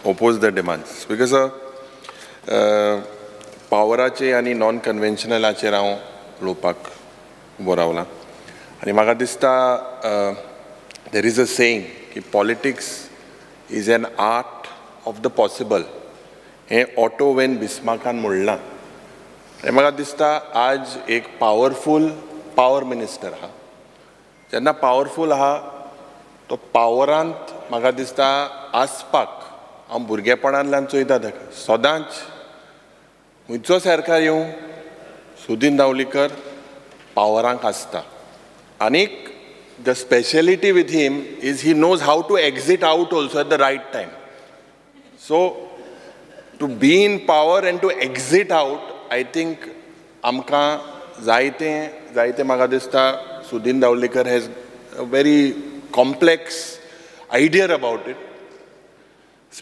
oppose the demands because पावराचे आनी non कन्वेन्शनलाचेर हांव उलोवपाक उबो रावलां आनी म्हाका दिसता देर इज अ सेयिंग की politics is an art of the possible हें ऑटो वेन बिस्मार्कान म्हणलां आनी म्हाका दिसता आज एक पावरफूल पावर मिनिस्टर आहा जेन्ना पावरफूल आहा तो पावरांत म्हाका दिसता आसपाक हांव भुरगेपणांतल्यान चोयता ताका सदांच खंयचो सरकार येवं सुदीन धावलीकर पावरांक आसता आनीक the speciality with him is he knows how to exit out also at the right time so to be in power and to exit out I think आमकां जायते म्हाका दिसता Sudin Dhavalikar has a very complex idea about it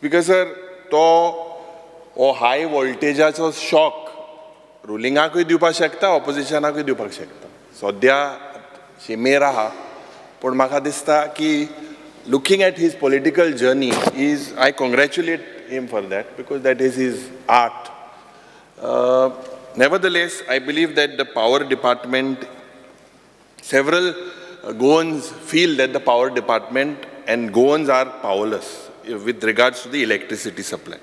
because sir तो हो हाय वोल्टेजाचो shock रुलिंगाकूय दिवपाक शकता ऑपोजिशनाकूय दिवपाक शकता सद्या शिमेर आहा पूण म्हाका दिसता की looking at his political journey is I congratulate him for that because that is his art nevertheless I believe that the power department several Goans feel that the power department and Goans are powerless with regards to the electricity supply.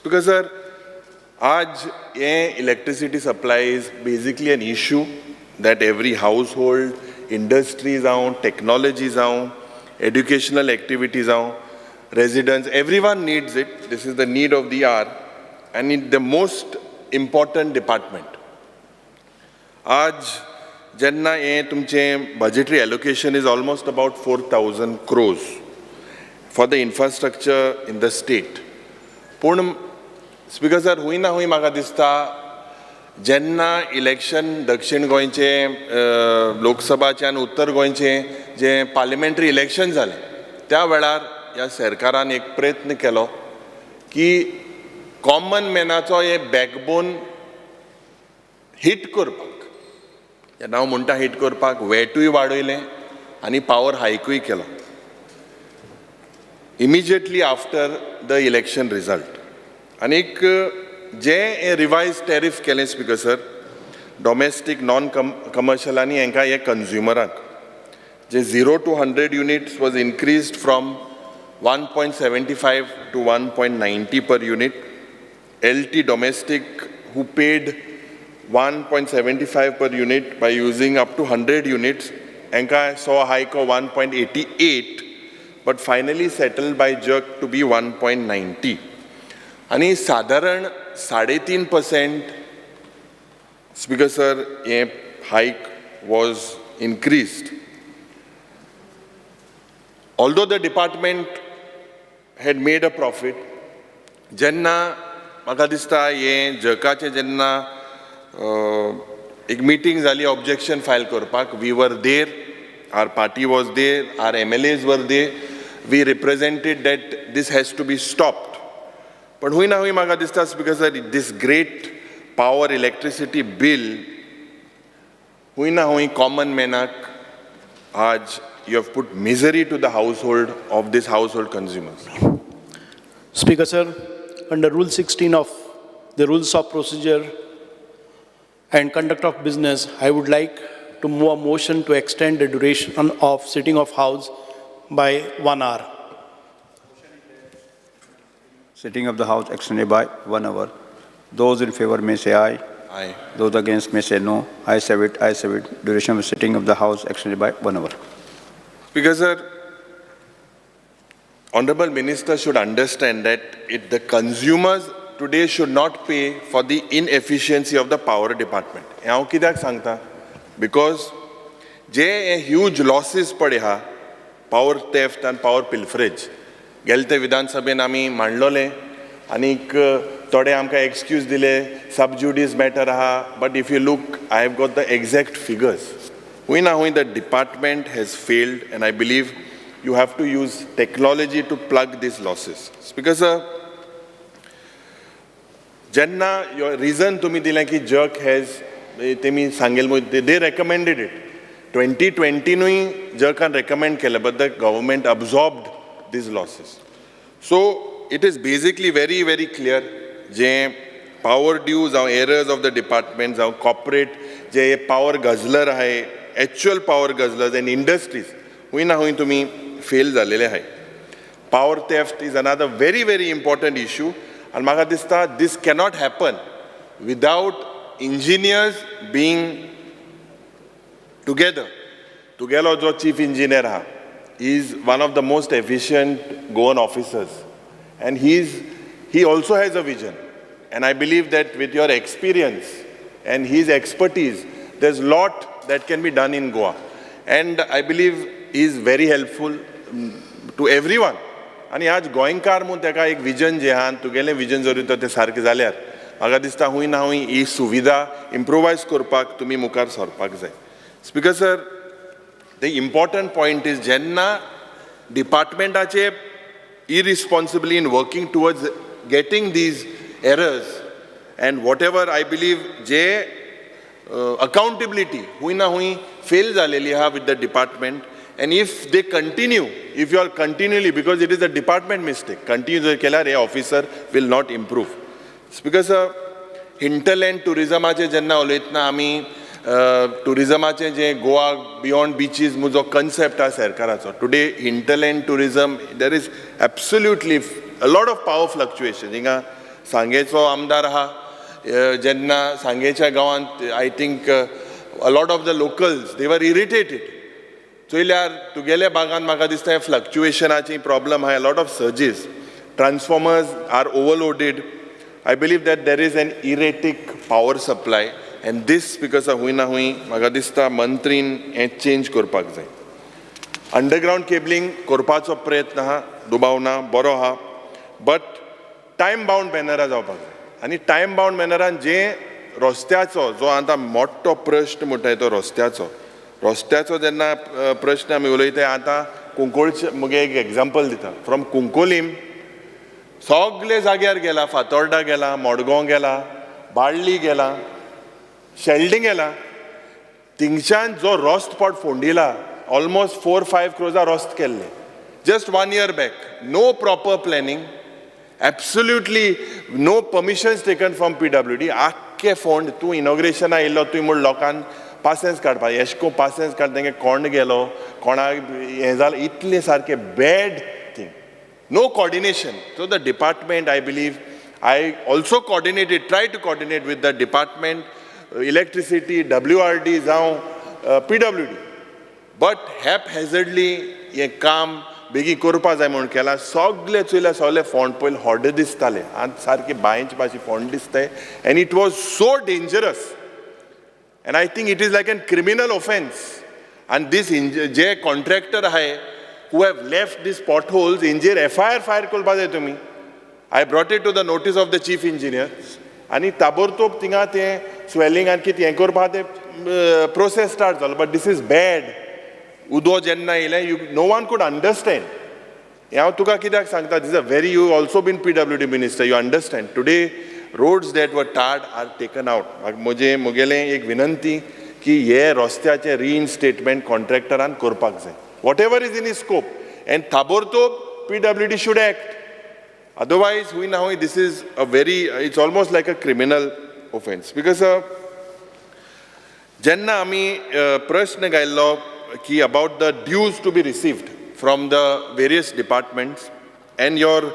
Because sir, आज electricity supply is basically an issue that every household, industries out, technologies out, educational activities out, residents, everyone needs it. This is the need of the hour and it's the most important department. आज जेन्ना तुमचें budgetary allocation is almost about 4,000 crores for the infrastructure in the state. पूण speaker sir हुंय ना हुंय म्हाका दिसता जेन्ना election दक्षिण गोंयचे लोकसभाचे आनी उत्तर गोंयचे जे पार्लिमेंटरी इलेक्शन जालें त्या वेळार ह्या सरकारान एक प्रयत्न केलो की कॉमन मॅनाचो हे बॅकबोन हिट करपाक जेन्ना हांव म्हणटा हिट करपाक वेटूय वाडयलें आनी पावर हायकूय केलो immediately after the election result. आनीक जे रिवाइज टॅरिफ केलें speaker sir domestic non commercial आनी हांकां हे कंज्युमरांक जे 0 to 100 units was increased from 1.75 to 1.90 per unit. LT domestic who paid 1.75 per unit by using up to 100 units हांकां saw a hike of 1.88 but finally settled by jerk to be 1.90 आणि साधारण 3.5% speaker sir हे hike was increased. Although the department had made a profit, जेन्ना म्हाका दिसता हे जकाचे जेन्ना एक meeting जाली ऑब्जेक्शन फायल करपाक we were there our party was there, our MLAs were there, we represented that this has to be stopped. But हुई ना हुई म्हाका दिसता because this great power electricity bill हुई ना हुई common manak आज you have put misery to the household of this household consumers. Speaker sir, under Rule 16 of the Rules of Procedure and Conduct of Business, I would like to move a motion to extend the duration of sitting of House by 1 hour. Sitting of the House extended by 1 hour. Those in favor may say aye. Aye. Those against may say no. I say it, I say it. Duration of sitting of the House extended by 1 hour. Because sir, Honorable Minister should understand that the consumers today should not pay for the inefficiency of the power department. हांव कित्याक सांगता? Because J huge losses पडे हा power theft and power pilferage गेले ते विधानसभेन आमी मांडलोले आनीक थोडे आमकां एक्सक्यूज दिले सबज्युडिस मॅटर आहा but if you look I have got the exact figures हुंय ना हुंय the department has failed and I believe you have to use technology to plug these losses because जेन्ना रिजन तुमी दिलें की जग हॅज तेमी सांगेल दे रेकमेंडेड इट 2020 जकान रेकमेंड केलें but the government absorbed these losses. So it is basically very, very clear जे power dues जावं errors of the department जावं corporate जे power guzzler आहे, actual power guzzlers and industries, हुई ना हुई तुम्ही fail झालेले आहे. Power theft is another very, very important issue. And म्हाका दिसता this cannot happen without engineers being together. Tugelo jo chief engineer ha, is one of the most efficient Goan officers. And he also has a vision. And I believe that with your experience and his expertise, there's a lot that can be done in Goa. And I believe he is very helpful to everyone. आणि आज गोंयकार म्हूण ताका एक vision जे आहा तुगेलें vision जरी तर तें सारकें जाल्यार म्हाका दिसता हुंय ना हुंय ही सुविधा इम्प्रोवायज करपाक तुमी मुखार सरपाक जाय. Speaker sir, the important point is जेन्ना डिपार्टमेंटाचे irresponsibly in working towards getting these errors and whatever I believe J accountability हुई ना हुई fail झालेली हा with the department, and if they continue, if you are continually, because it is a department mistake, continue जर केल्यार हे officer will not improve. Because hinterland tourismaचे जेन्ना उलयतना आमी tourismaचे जे गोवा beyond beaches मुजो concept हा सरकाराचो, today hinterland tourism, there is absolutely a lot of power fluctuation. हिंगा सांगेचो आमदार आहा, जेन्ना सांगेच्या गांवांत I think a lot of the locals, they were irritated. चोयल्यार तुगेल्या भागांत म्हाका दिसता फ्लक्च्युएशनाची प्रॉब्लम आहा, a lot of surges, transformers are overloaded. I believe that there is an erratic power supply, and this because of हुई ना हुई म्हाका दिसता मंत्रीन हें चेंज करपाक जाय. अंडरग्राउंड केबलिंग करपाचो प्रयत्न आहा, दुबावना बरो आहा, बट टायम बाउंड मॅनरान जावपाक जाय. आनी टायम बाउंड मॅनरान जे रस्त्याचो जो आतां मोठो प्रश्न म्हणटाय तो रस्त्याचो जेन्ना प्रश्न आमी उलयताय आतां कुंकोळचे मुगे एक एग्जाम्पल दिता. फ्रॉम कुंकोलीम सगळे जाग्यार गेला, फातोर्डा गेला, मडगांव गेला, बाळ्ळी गेला, शेल्डें गेला. थिंगच्यान जो रस्तो pot फोंडिला almost 4-5 crores rost kelle just 1 year back. No proper planning, absolutely no permissions taken from PWD. आख्खे फोंड तूं इनॉग्रेशन आयिल्लो तुवें म्हूण लोकांक पासेंस काडपा येशको पासेंस काड तेंगे कोण गेलो कोणाक हें जालें इतलें सारकें bad thing. No coordination. So the department, I believe, I also tried to coordinate with the department, electricity, WRD, PWD. But haphazardly हे काम बेगी करपा जाय म्हणून केला. सगळे चोयल्या सगळे फोंड पयले व्हड दिसताले आनी सारके बायंच भाशे फोंड दिसताय, and it was so dangerous, and I think it is like a criminal offense. And this J contractor आहाय who have left these potholes, इंजेर FIR fire करपा जाय तुमी. I brought it to the notice of the chief engineer, आनी ताबडतोब थिंगा तें swelling आनी कितें हें करपा तें process start जालो. But this is bad. उदो जेन्ना येयलें, no one could understand. हांव तुका कित्याक सांगता, this is a very, you also been PWD minister, you understand. Today roads that were tarred are taken out. मुगेलें एक विनंती की हे रस्त्याचें reinstatement contractoरान करपाक जाय. Whatever is in his scope, and tabortob PWD should act. Otherwise, this is a very, it's almost like a criminal offense. Because jenna ami prashna gaillo ki about the dues to be received from the various departments, and your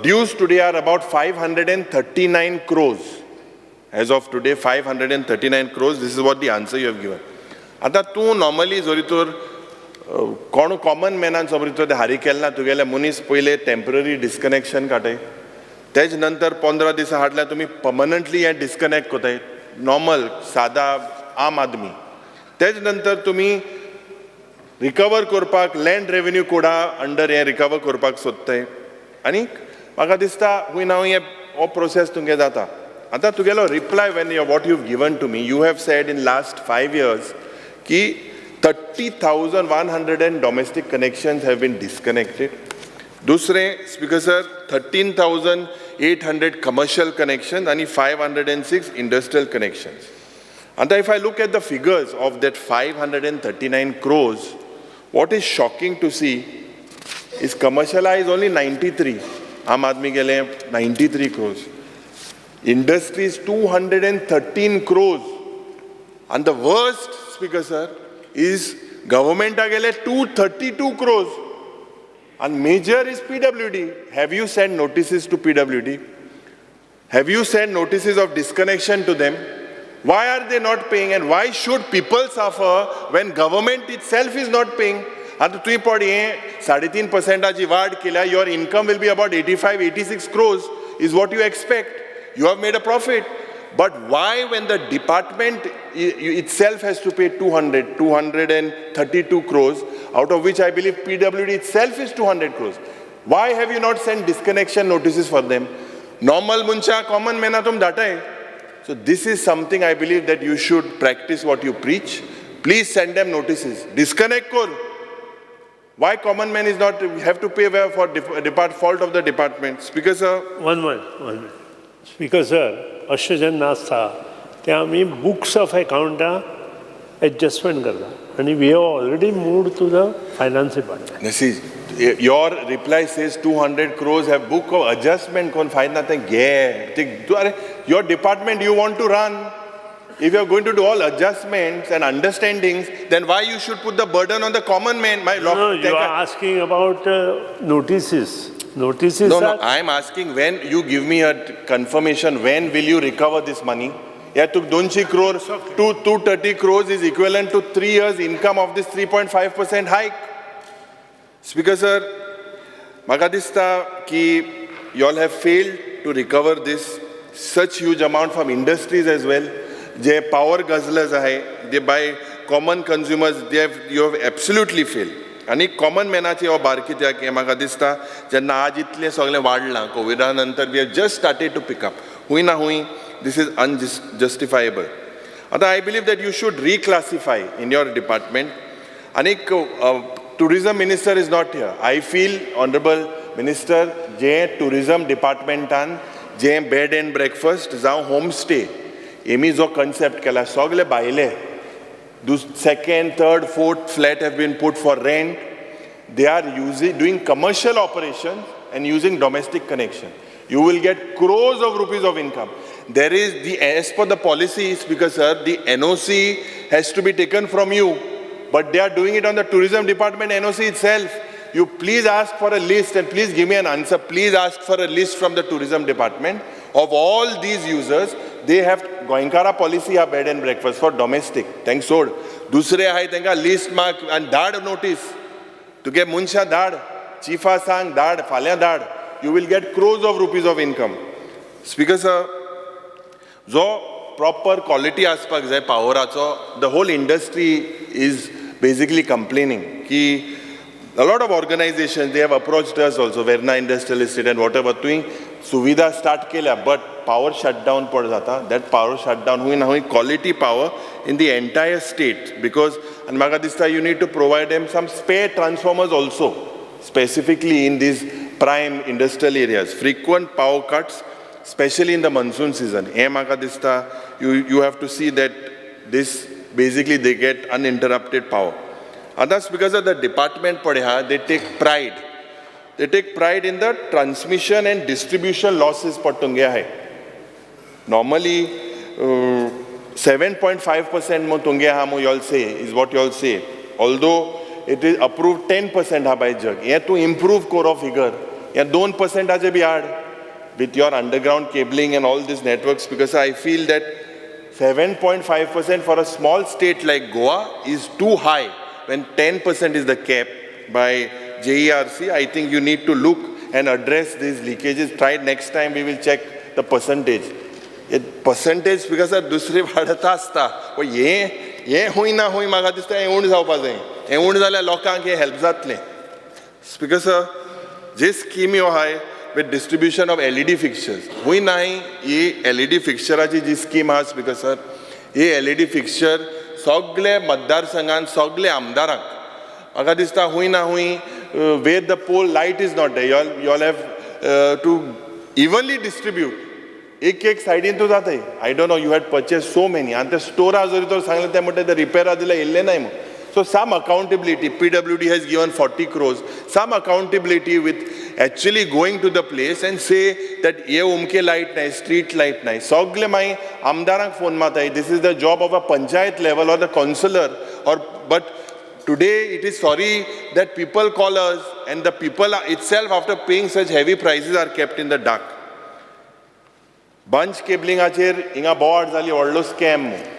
dues today are about 539 crores. As of today, 539 crores. This is what the answer you have given. Ata tu normally zoritor कोण common मॅनान समज ते हारी केलें ना, तुगेले मनीस पयले temporary disconnection काटाय, तेज नंतर 15 दीस हाडल्यार तुमी पर्मनंटली हें डिस्कनेक्ट कोताय, नॉर्मल सादा आम आदमी. तेज नंतर तुमी रिकवर करपाक लँड रेवेन्यू कोडा अंडर हें रिकवर करपाक सोदताय, आनी म्हाका दिसता हूंय ना हूंय हो प्रोसेस तुमगे जाता. आतां तुगेलो reply when what you given to me, you have said in last 5 years की 30,100 domestic connections have been disconnected. Dusre, Speaker Sir, 13,800 commercial connections and 506 industrial connections. And if I look at the figures of that 539 crores, what is shocking to see is commercialized only 93. Aam Aadmi ke liye 93 crores. Industries 213 crores. And the worst, Speaker sir, is government ke liye 232 crores. And major is PWD. Have you sent notices to PWD? Have you sent notices of disconnection to them? Why are they not paying, and why should people suffer when government itself is not paying? आता तुम्ही पडी 3.5% वाढ केल्या, your income will be about 85-86 crores is what you expect. You have made a profit. But why, when the department itself has to pay 232 crores, out of which I believe PWD itself is 200 crores, why have you not sent disconnection notices for them? Normal muncha, common mena tum data hai. So this is something I believe that you should practice what you preach. Please send them notices. Disconnect kor. Why common man is not have to pay for fault of the department? Speaker sir. One minute. Speaker sir, अशें नासता ते आमी books of account adjustment करता and we have already moved to the finance department. See, your reply says 200 crores have book of adjustment kon find nothing. Your department you want to run. If you are going to do all adjustments and understandings, then why you should put the burden on the common man? No, you are asking about notices. Notices No, are... I am asking when you give me a confirmation, when will you recover this money? Yeah, took 200 crores, 230 crores is equivalent to 3 years income of this 3.5% hike. Speaker sir, Maka dista ki you all have failed to recover this such huge amount from industries as well. Je power guzzlers hai, they buy common consumers, you have absolutely failed. आणि common मॅनाची हो बारकित्या की म्हाका दिसता जेन्ना आज इतलें सगळें वाडलां कोविडा नंतर we have just started to pick up हूंय ना हूंय दिस इज अनजस्टिफायबल. आतां I believe that you should reclassify in your department. आनीक tourism minister is not here. I feel honourable minister जे टुरिझम डिपार्टमेंटान जे बेड एंड ब्रेकफास्ट जावं home stay हेमी जो कन्सेप्ट केला सगळे भायले second, third, fourth flat have been put for rent. They are doing commercial operations and using domestic connection. You will get crores of rupees of income. There is as per the policy, Speaker sir, the NOC has to be taken from you, but they are doing it on the tourism department NOC itself. You please ask for a list and please give me an answer. Please ask for a list from the tourism department of all these users. They have Goinkara policy ha bed and breakfast for domestic. Thanks sod. Dusre hai tenka list mark and dad notice. Tuke munsha dad, chifa sang dad, falya dad. You will get crores of rupees of income. Speaker sir, zo proper quality aspects hai poweracho, the whole industry is basically complaining ki a lot of organizations, they have approached us also, Verna Industrial Estate and whatever, doing suvidha start kelia, but power shutdown pad jata. That power shutdown hui na hui quality power in the entire state, because and maga dista you need to provide them some spare transformers also, specifically in these prime industrial areas. Frequent power cuts, especially in the monsoon season. Maga dista you have to see that this basically they get uninterrupted power. And that's because of the department padha, they take pride. They take pride in the transmission and distribution losses patunge hai. Normally 7.5% mo tunge ha mo you all say is what you all say. Although it is approved 10% ha by jug. Ye to improve core of figure. Ye 2% aje bhi add with your underground cabling and all these networks, because I feel that 7.5% for a small state like Goa is too high. When 10% is the cap by JERC, I think you need to look and address these leakages. Try next time, we will check the percentage. Percentage because of dusri bhadata asta. Oh, ye hui na hui maga dista ye und जावपा जाय. Ye und जाल्यार लोकांक हे help जातले. Because this scheme yo hai with distribution of LED fixtures. Hui nahi ye LED fixturaची ji scheme has, because sir, ye LED fixture सगळे मतदारसंघान सगळे आमदारांक म्हाका दिसता हुंय ना हुंय where the pole light is not there, you all have to evenly distribute. एक साइडीन तो जाताय. I don't know, you had purchased so many and the store जरी तो सांगले ते म्हणटा ते रिपेरा दिला येल्ले नाही. So some accountability. PWD has given 40 crores. some accountability with actually going to the place and say that ye umke light nahi, street light nahi. Sogle mai amdarank phone matai. This is the job of a panchayat level or the councillor. But today it is sorry that people call us and the people itself after paying such heavy prices are kept in the dark. Bunch cablingacher inga board zali odlo scam.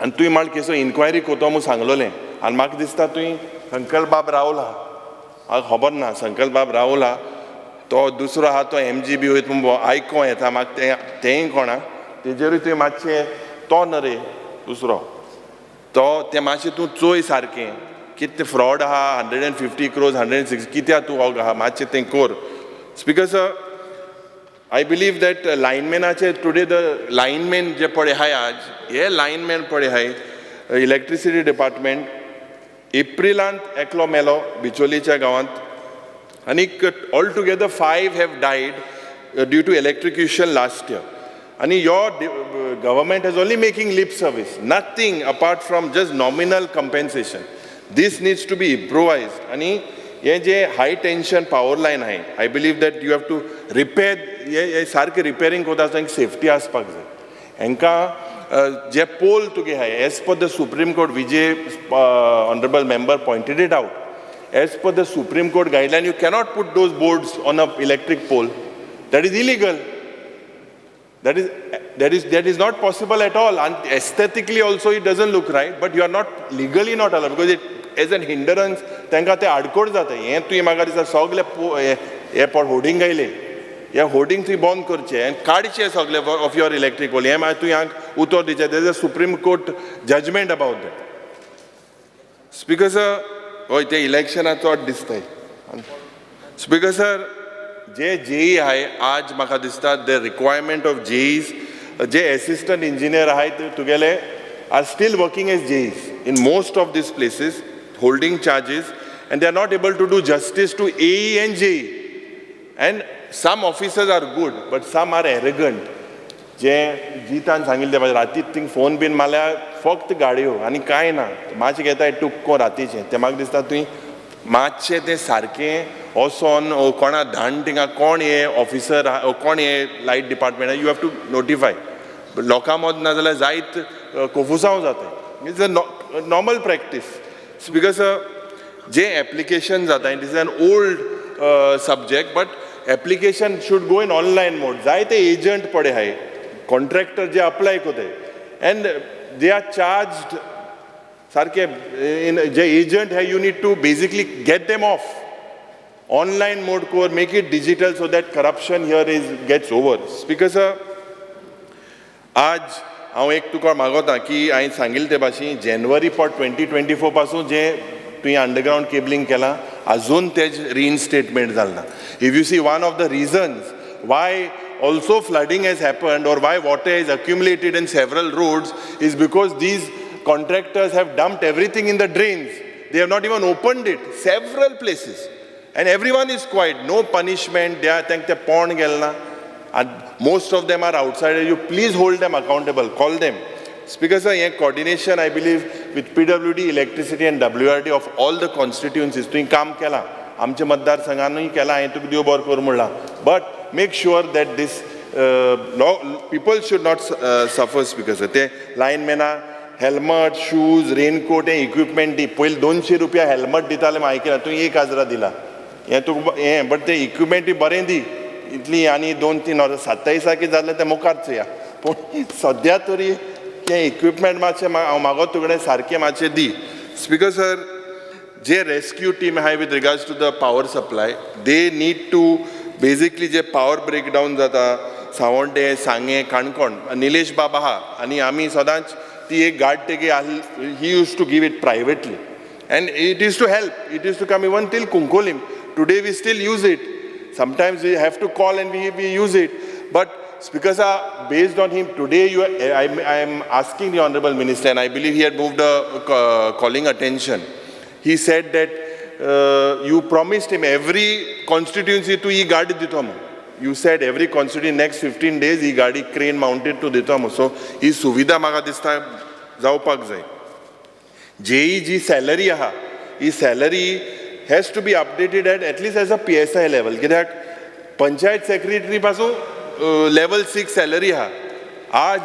And तुई माल केसो inquiry कोतो मु सांगलोले आनी म्हाका दिसता तुई संकल्प बाब राहुल हा म्हाका खबर ना संकल्प बाब राहुल हा तो दुसरो हा तो MGB वयत म्हणून आयको येता म्हाका तेंय कोणा तेजेरूय तुवें मातशें तो न रे दुसरो तो तें मातशें तूं चोय सारकें कितें तें फ्रॉड आहा 150 crores 160 कित्याक तूं हो आहा मातशें तें core speaker sir I believe that linemen today the linemen जे पड़े हैं आज ये linemen पड़े हैं electricity department एप्रिलांत एकलो मेलो बिचोलीच्या गावांत आणि altogether 5 have died due to electrocution last year. And your government is only making lip service, nothing apart from just nominal compensation. This needs to be improvised. And ये high tension power line है, I believe that you have to repair ये सारखे repairing कोता तो safety आसपाक जाय. Enka जे पोल तुगे है, as per the Supreme Court, Vijay honorable member pointed it out. As per the Supreme Court guideline, you cannot put those boards on an electric pole. That is illegal. That is not possible at all. And aesthetically also it doesn't look right. But you are not legally not allowed because it as an hindrance. तेंका ते आडकोड जाता. हे तुवें म्हाका दिसता सगळे हे per hoarding गायले. हे hoarding तुवें बंद करचें आनी काडचें सगळे ऑफ युअर इलेक्ट्रीक पोल. हे मागीर तुवें हांगा उतर दिवचें. There is a Supreme Court judgement about that. Speaker sir हय ते इलेक्शनाक चड दिसताय. स्पीकर सर जे जेई आहे आज म्हाका दिसता द रिक्वायरमेंट ऑफ जेईज जे असिस्टंट इंजिनियर आहाय तुगेले are still working as JEs in most of these places holding charges and they are not able to do justice to AE and JE. And some officers are good but some are arrogant. जे जितान सांगिल्ले पाहिजे राती thing phone been मारल्यार फक्त गाडयो आनी कांय ना मातशें घेताय टुक्को रातीचें तें म्हाका दिसता तुवें मातशें तें सारकें वचोन कोणा धाडून थिंगा कोण हे ऑफिसर कोण हे light department you have to notify. लोकां मद ना जाल्यार जायत कोफुसांव जाताय. It's a normal practice. Because जे application जाता it is an old subject but application should go in online mode. जायते agent पडे हाय contractor J apply Kote and they are charged सारखे in जे agent है you need to basically get them off online mode core make it digital so that corruption here gets over. Because आज हांव एक तुका मागोता की हांवें सांगिल्ले ते भाशेन जानेवारी 2024 पासून जे तुवें अंडरग्राउंड केबलिंग केलां अजून तेज रिइन्स्टेटमेंट जालें ना. If you see one of the reasons why also flooding has happened or why water is accumulated in several roads is because these contractors have dumped everything in the drains. They have not even opened it. Several places. And everyone is quiet. No punishment. They are think they pond gelna. And most of them are outside. You please hold them accountable. Call them. Speaker sir, here coordination I believe with PWD, electricity and WRD of all the constituencies. तुम काम केला. आमचे मतदार संघानूय केला. हांवें तुका देव बरो कर म्हणला. But make sure that this people should not suffer. Speaker sir, ते linemen helmet, shoes, raincoat and equipment दी. पहिले 200 रुपया helmet दिताले हांवें केला. तुवें 1000 दिला. हे तुका हे but ते equipment बरें दी. इतली आनी 2-3 वर्सां 27 की जालें तें मुखारच या. पूण सद्या तरी ते इक्विपमेंट मातशें हांव मागोता तुगेलें सारकें मातशें दी. स्पीकर सर, जे रेस्क्यू टीम आहाय with regards to the power supply, they need to basically जे पावर ब्रेकडावन जाता सावंडे, सांगे, काणकोण, निलेश बाब आहा आनी आमी सदांच ती एक गार्ड तेगे he use to give it privately and it is to help. It is to come even till Cuncolim. Today we still use it. Sometimes we have to call and we use it. But Speaker sir, based on him today, I am asking the Honourable Minister, and I believe he had moved calling attention. He said that you promised him every constituency to e gadi ditomo. You said every constituency next 15 days e gadi crane mounted to ditomo. So he suvidha maga dista जावपाक जाय. JE ji salary aha, he salary has to be updated at least as a PSI level. कित्याक panchayat secretary पासून level 6 salary हा. आज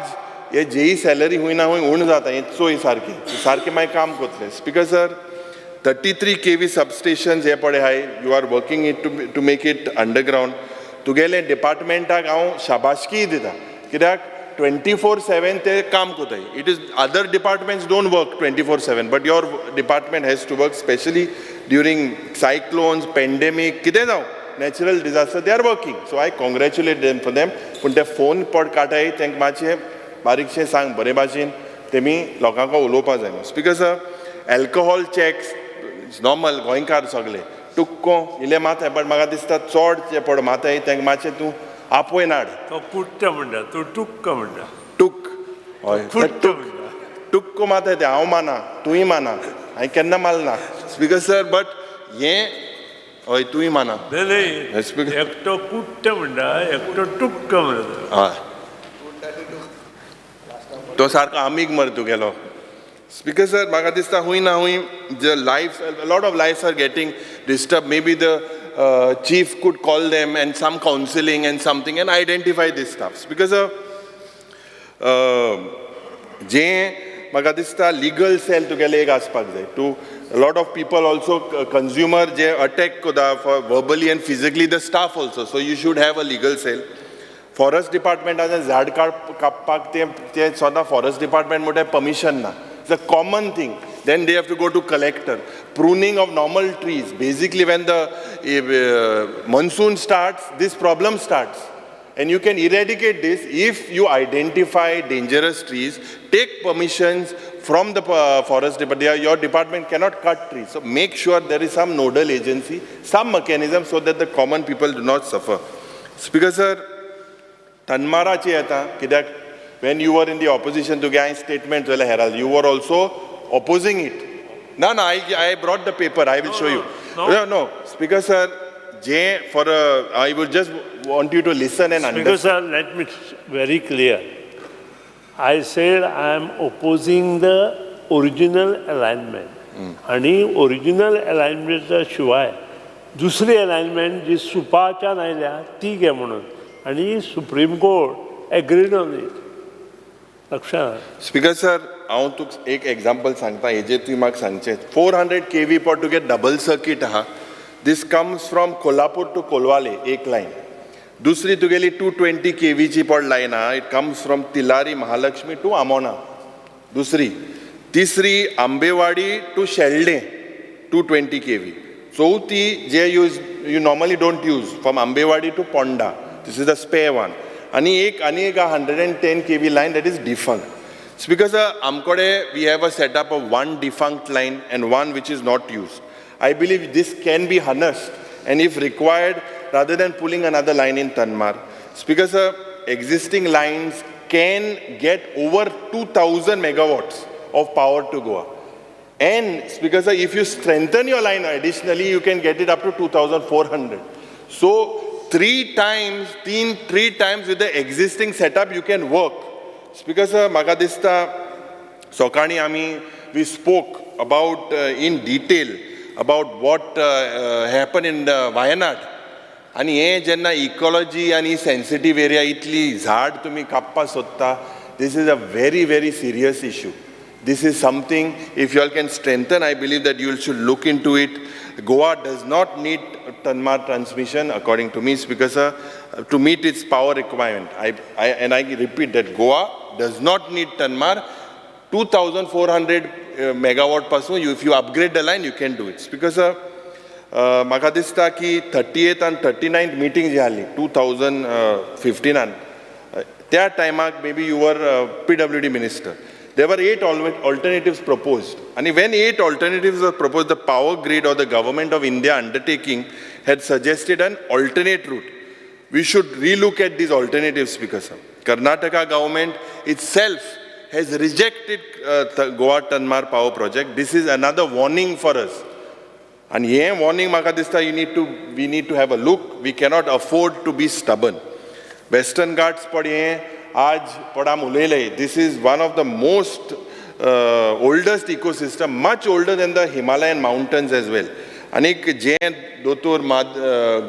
हे JEE salary हुई ना हुई उण जाता हें चोय सारकें मागीर काम कोतले. स्पीकर सर, 33 kV substations हे पडे हाय, you are working it to make it underground. तुगेले डिपार्टमेंटाक हांव शाबासकी दिता कित्याक 24/7 ते काम कोताय. It is other departments don't work 24/7, but your department has to work, especially during cyclones, pandemic, कितें जावं natural disaster, they are working. So I congratulate them for them. पूण ते फोन पड काटाय तेंक मातशें बारीकशें सांग बरे भाशेन तेमी लोकांक उलोवपा जाय. Speaker sir, alcohol checks normal गोंयकार सगळे टुक्को इले माताय, बट म्हाका दिसता चड जे पड माताय तेंक मातशें तूं आपय नाड. तो कुट्ट म्हणटा, तो टुक्क म्हणटा. टूक हय फुट्ट टूक म्हणटा. टुक्को माताय ते हांव माना, तुंय माना, हांवें केन्ना मारना. स्पीकर सर, बट हें हय तुंय माना. नाही, स्पीकर एकटो कुट्ट म्हणटा, एकटो टुक्क म्हणटा. हय तो सारको आमीक मर तुगेलो. स्पीकर सर, म्हाका दिसता हुंय ना हुंय the life, lot of lifes are getting disturb. May be the chief could call them and some counseling and something and identify this stuff. Because जे म्हाका दिसता legal cell तुगेले एक आसपाक जाय. To a lot of people also consumer J attack कोता for verbally and physically the staff also. So you should have a legal cell. Forest department आसा झाड कापपाक ते स्वता forest department म्हणटा permission ना. It's a common thing. Then they have to go to collector. Pruning of normal trees. Basically, when the monsoon starts, this problem starts. And you can eradicate this if you identify dangerous trees, take permissions from the forest department. Your department cannot cut trees. So make sure there is some nodal agency, some mechanism so that the common people do not suffer. Speaker sir, Tanmarachi येता कित्याक when you were in the opposition to gain statement to the Herald, you were also opposing it. No, I brought the paper. I will show you. No. Speaker sir, I would just want you to listen and understand. Because sir, let me very clear. I said I am opposing the original alignment. आणि original alignment शिवाय दुसरी alignment जी सुपाच्यान आयल्या ती घे म्हणून. आणि supreme court agreed on it. लक्षात. Speaker sir, हांव तुका एक example सांगता हेजेर तुवें म्हाका सांगचें. 400 kV पर तुगे double circuit आहा. This comes from Kolhapur to Kolwale, एक line. दुसरी तुगेली 220 kV ची पड line आहा. It comes from Tilari Mahalakshmi to Amona. दुसरी. तिसरी Ambewadi to Shelde, 220 kV. चौथी जे you normally don't use, from Ambewadi to Ponda. This is the spare one. आणि एक 110 kV line that is defunct. Speaker sir, amkode we have a setup of one defunct line and one which is not used. I believe this can be harnessed, and if required, rather than pulling another line in Tanmar. Speaker sir, existing lines can get over 2,000 megawatts of power to Goa. And Speaker sir, if you strengthen your line additionally, you can get it up to 2,400. So three times with the existing setup you can work. Speaker sir, म्हाका दिसता सोकाणी we spoke about in detail about what happened in Wayanad. आणि हे जेन्ना ecology आणि sensitive area इतली झाड तुम्ही कापपा सोदता, this is a very, very serious issue. This is something, if you all can strengthen, I believe that you should look into it. Goa does not need Tanmar transmission, according to me, Speaker sir, to meet its power requirement. I repeat that Goa does not need Tanmar. 2,400 megawatt pasun, if you upgrade the line, you can do it. Speaker sir, म्हाका दिसता की 38th and 39th meeting जी जाली 2015 त्या टायमाक maybe you were PWD minister. There were 8 alternatives proposed. And when 8 alternatives were proposed, the power grid or the government of India undertaking had suggested an alternate route. We should relook at these alternatives, Speaker sir. Karnataka government itself has rejected Goa Tanmar power project. This is another warning for us. And here warning म्हाका दिसता we need to have a look. We cannot afford to be stubborn. Western Ghats per हें आज per आम उलयले. This is one of the most oldest ecosystem, much older than the Himalayan mountains as well. आनीक जें दोतोर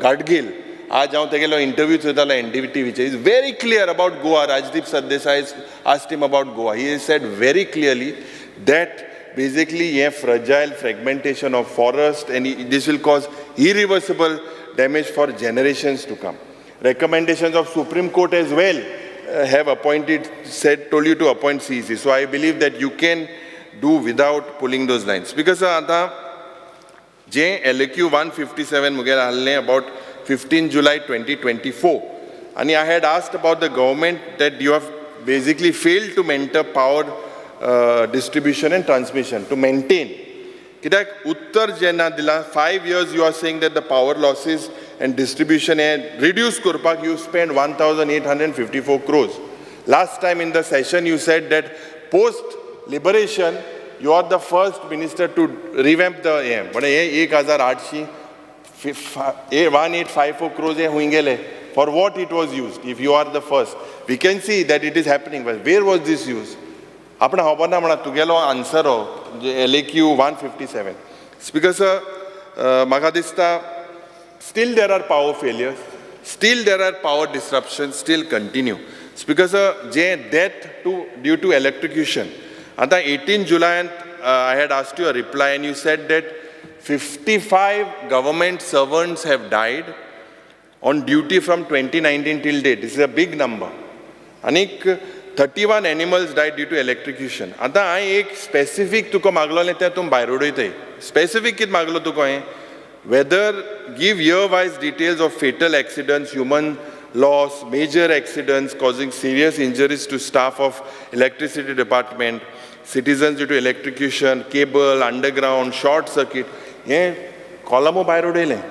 गाडगील आज हांव तेगेलो इंटरव्यू चोयतालो NDTVचे is very clear about Goa. Rajdeep Sardesai asked him about Goa. He said very clearly that basically a fragile fragmentation of forest and this will cause irreversible damage for generations to come. Recommendations of Supreme Court as well have told you to appoint CEC. So I believe that you can do without pulling those lines. Because LAQ 157 mugera halne about 15 July 2024. And I had asked about the government that you have basically failed to mentor power distribution and transmission, to maintain. Kidak Uttar Jena Dila, 5 years you are saying that the power losses and distribution and reduced Kurpak, you spent 1,854 crores. Last time in the session you said that post-liberation, you are the first minister to revamp the AM. But 1,854 crores for what it was used, if you are the first. We can see that it is happening, but where was this used? आपण खबर म्हणा तुगेलो answer हो LAQ 157. Speaker sir, म्हाका दिसता still there are power failures, still there are power disruptions, still continue. Speaker sir, death due to electrocution. On the 18 July, I had asked you a reply and you said that 55 government servants have died on duty from 2019 till date. This is a big number. Anik 31 animals died due to electrocution. आता हांवें एक specific तुका मागलोलें तें तूं भायर उडयताय. Specific कितें मागलो तुका हांवें? Whether give year-wise details of fatal accidents, human loss, major accidents causing serious injuries to staff of electricity department, citizens due to electrocution, cable, underground, short circuit. हें कॉलमो भायर उडयलें.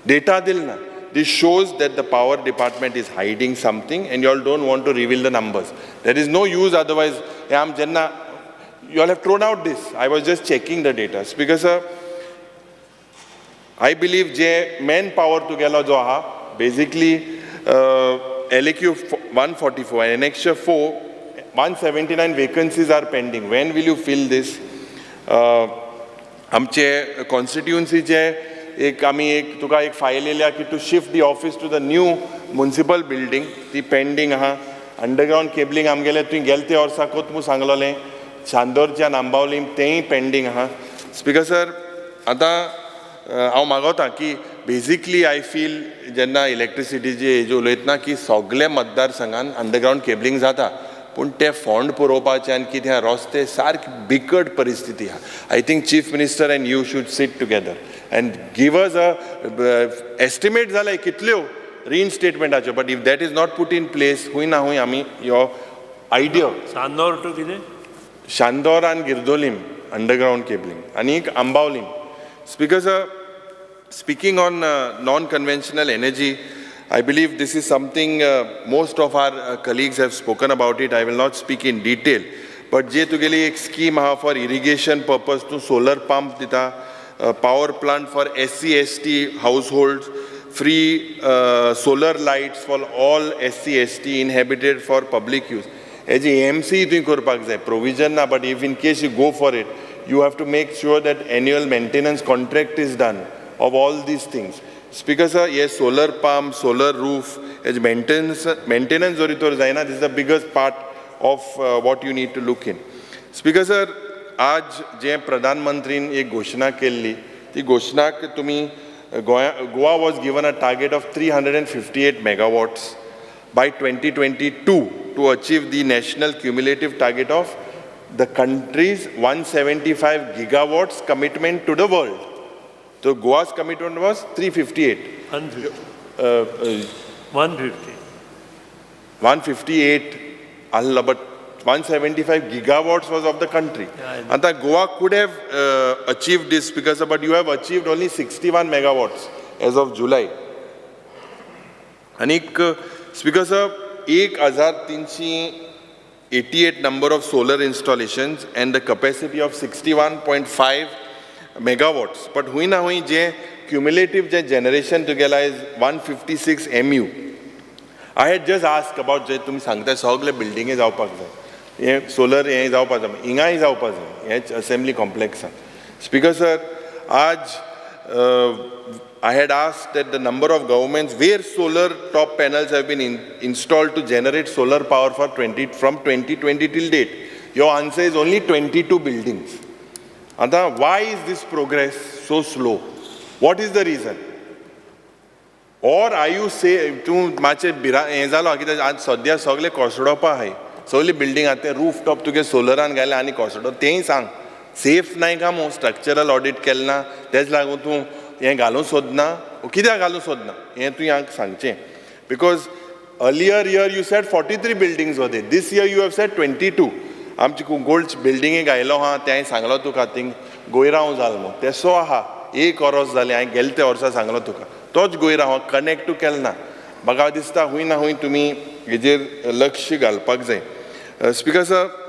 Data दिल ना. This shows that the power department is hiding something and you all don't want to reveal the numbers. There is no use otherwise. You all have thrown out this. I was just checking the data. Because I believe manpower together basically LAQ 144 and Annexure 4, 179 vacancies are pending. When will you fill this? आमचे constituency तुका एक file येयल्या की to shift the office to the new municipal building ती pending आहा. Underground cabling आमगेलें तुवें गेले ते वर्साकूच म्हूण सांगलोलें. चांदोरच्या नांबावलीम तेंय पेंडींग आहा. स्पीकर सर, आतां हांव मागोतां की बेजिकली आय फील जेन्ना इलेक्ट्रिसिटीची हेजी उलयतना की सगळे मतदारसंघान अंडरग्राउंड केबलिंग जाता पूण ते फंड पुरोवपाचे आनी कितें रस्ते सारकी बिकट परिस्थिती आहा. I think chief minister and you should seat together and give us a estimate zalay kitleo reinstatemenटाचे. But if that is not put in place, हुई ना हुई आमी your idea. Shandor to kide? Shandor and Girdolim underground cabling. Anik Ambaulim. Speaker sir, speaking on non-conventional energy, I believe this is something most of our colleagues have spoken about it. I will not speak in detail. But je tugeli ek scheme ha for irrigation purpose to solar pump dita. Power plant for SC/ST households, free solar lights for all SC/ST inhabited for public use. As AMC you korpak jay provision na, but if in case you go for it, you have to make sure that annual maintenance contract is done of all these things. Speaker sir, yes, solar pump, solar roof, as maintenance zoritor jay na, this is the biggest part of what you need to look in. Speaker sir, आज जे प्रधानमंत्रीन एक घोषणा केल्ली ती घोषणाक तुमी Goa was given a target of 358 megawatts by 2022 to achieve the national cumulative target of the country's 175 gigawatts commitment to the world. So Goa's commitment was 358. 158 Allah, but 175 gigawatts was of the country. And that Goa could have achieved this because, but you have achieved only 61 megawatts as of July. Anik, speaker sir, 1,388 number of solar installations and the capacity of 61.5 megawatts. But hui na hui je cumulative je generation together is 156 MU. I had just asked about je tumi sangta sagle building is जावपाक जाय. हे solar हे जावपाक जाय. हिंगाय जावपाक जाय. हे assembly complex. Speaker sir, आज I had asked that the number of governments where solar top panels have been installed to generate solar power from 2020 till date. Your answer is only 22 buildings. Anta, why is this progress so slow? What is the reason? Or are you say, तूं माचे हें जालो कित्याक आज सद्या सगळे कोसडोपा आहाय सगळी building आतां रूफ टॉप तुगे सोलरान घाले आनी कोसडो तेंय सांग सेफ नाही का मो स्ट्रक्चरल ऑडिट केलें ना तेच लागून तूं हें घालूं सोदना कित्याक घालूं सोदना हें तुवें हांगा सांगचें because earlier year you said 43 buildings were there these year you have said 22 आमची गोल्ड बिल्डिंगेक आयलो हा तें सांगलो तुका थिंग गोयरांव जालो मो तेसो आहा एक वर्स जालें हांवें गेले त्या वर्सा सांगलो तुका तोच गोयरांव कनेक्ट केलो ना म्हाका दिसता हूंय ना हूंय तुमी हेजेर लक्ष घालपाक जाय speaker sir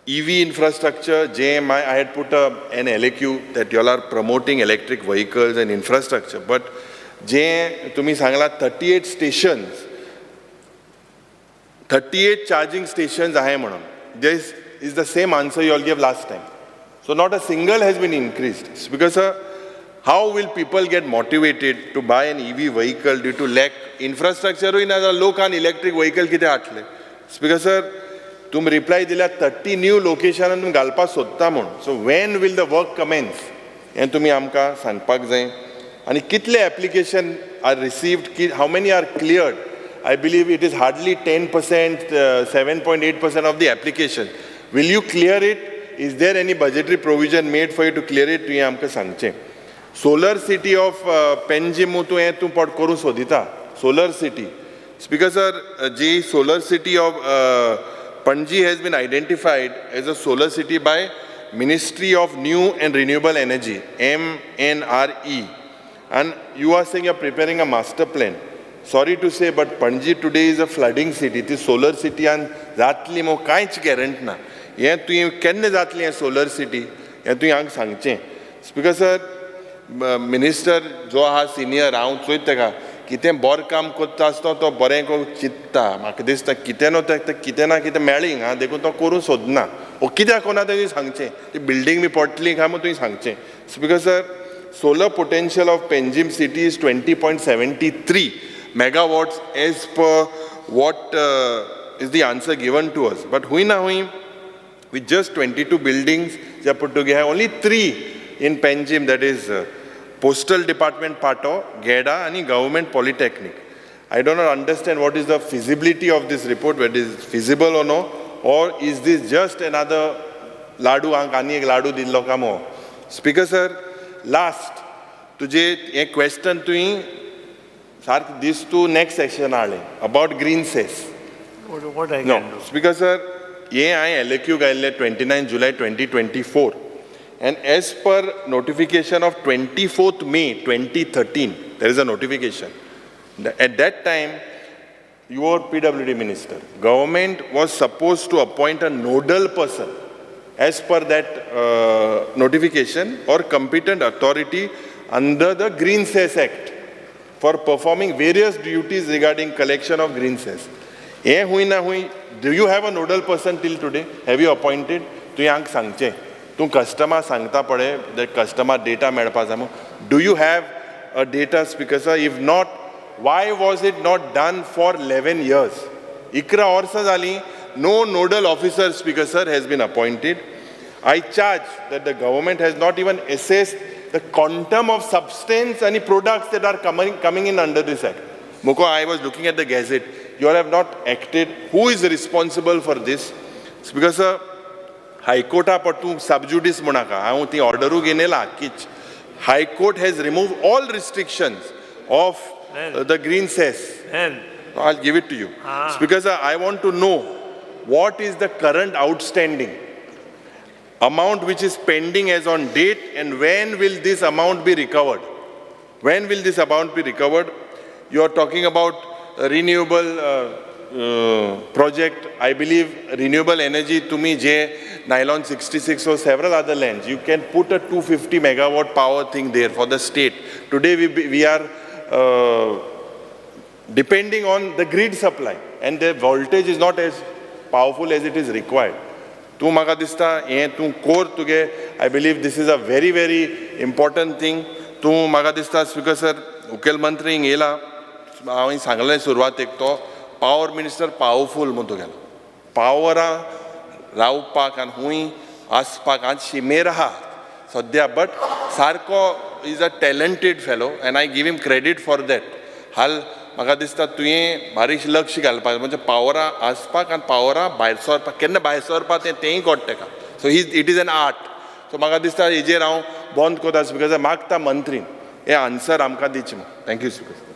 EV infrastructure, JMI, I had put an LAQ that you all are promoting electric vehicles and infrastructure, but तुम्ही सांगला 38 stations, 38 charging stations आहे म्हणून. This is the same answer you all gave last time. So not a single has been increased. Because how will people get motivated to buy an EV vehicle due to lack infrastructure? In other लोकांनी electric vehicle किती हाडले? Because sir, तुम reply दिल्या 30 new लोकेशनान तुमी घालपाक सोदता म्हूण so when will the work commence हें तुमी आमकां सांगपाक जाय आनी कितले एप्लिकेशन आर रिसिव्ड की how many are cleared I believe it is hardly 10% 7.8% of the application will you clear it is there any budgetary provision made for you to clear it तुवें आमकां सांगचें सोलर सिटी ऑफ पेनजीम तूं हें तूं पट करूं सोदिता solar city speaker sir ji solar city of Panji has been identified as a solar city by Ministry of New and Renewable Energy, MNRE. And you are saying you are preparing a master plan. Sorry to say, but Panji today is a flooding city. It is solar city and zatli mo kainch guarantee na. Ye tu kenne zatli hai solar city. Ye tu yang sangche. Because sir, minister जो हा senior Rao Choyta का कितें bore काम करता आसता तो बरें को चित्ता म्हाका दिसता कितें नो तें कितें ना कितें मेळ्ळी हां देखून तो करूं सोदना ओ कित्याक कोना तें सांगचें ती बिल्डींग बी पडटली काय म्हूण तुवें सांगचें because sir solar potential of Panjim city is 20.73 megawatts as per what is the answer given to us but हूंय ना हूंय विथ जस्ट 22 बिल्डिंग्स जे put together only 3 in Panjim, that is Postal Department Pato, GEDA and Government Polytechnic. I do not understand what is the feasibility of this report, whether it is feasible or no, or is this just another ladu ani ek ladu dillo kamo. Speaker sir, last tujhe ek question tui sir this to next section aale about green cess. What I no, can do? Speaker sir, ye I LAQ gaile 29 July 2024. And as per notification of 24th May 2013, there is a notification. At that time, you were PWD minister. Government was supposed to appoint a nodal person as per that notification or competent authority under the Green Cess Act for performing various duties regarding collection of green cess. Do you have a nodal person till today? Have you appointed? Tu yang sangche. तूं customer सांगता पळय the customer data मेळपा जाय do you have a data speaker sir if not why was it not done for 11 years 11 वर्सां जालीं no nodal officer speaker sir has been appointed I charge that the government has not even assessed the quantum of substance आनी products that are coming in under this act मुको I was looking at the gazette you are have not acted who is responsible for this speaker sir हायकोर्टा पटू sub judice म्हणा हांव ती ऑर्डरू घेनेला कीच high court has remove all restrictions of the green cess I'll give it to you because I want to know what is the current outstanding amount which is pending as on date and when will this amount be recovered. When will this amount be recovered? You are talking about renewable project. I believe renewable energy to me J Nylon 66 or several other lands. You can put a 250 megawatt power thing there for the state. Today we are depending on the grid supply and the voltage is not as powerful as it is required. तूं म्हाका दिसता हें तूं core तुगे आय believe this is a very very important thing. तूं म्हाका दिसता speaker sir मुखेलमंत्री हिंग येयला हांवें सांगलें सुरवातेक तो पावर मिनिस्टर पावरफूल म्हूण तुगेलो पावरा रावपाक आनी खूंय आसपाक आज शिमेर आहा सद्या बट सारको is a talented fellow and I give him credit for that. हाल म्हाका दिसता तुवें बारीक लक्ष घालपाक म्हणजे पावरा आसपाक आनी पावरा भायर सरपाक केन्ना भायर सरपाक तेंय कळटा तेका. So it is an art. So म्हाका दिसता हेजेर हांव बंद कोता स्पीकर मागता मंत्रीन हे आन्सर आमकां दिवचें. Thank you speaker.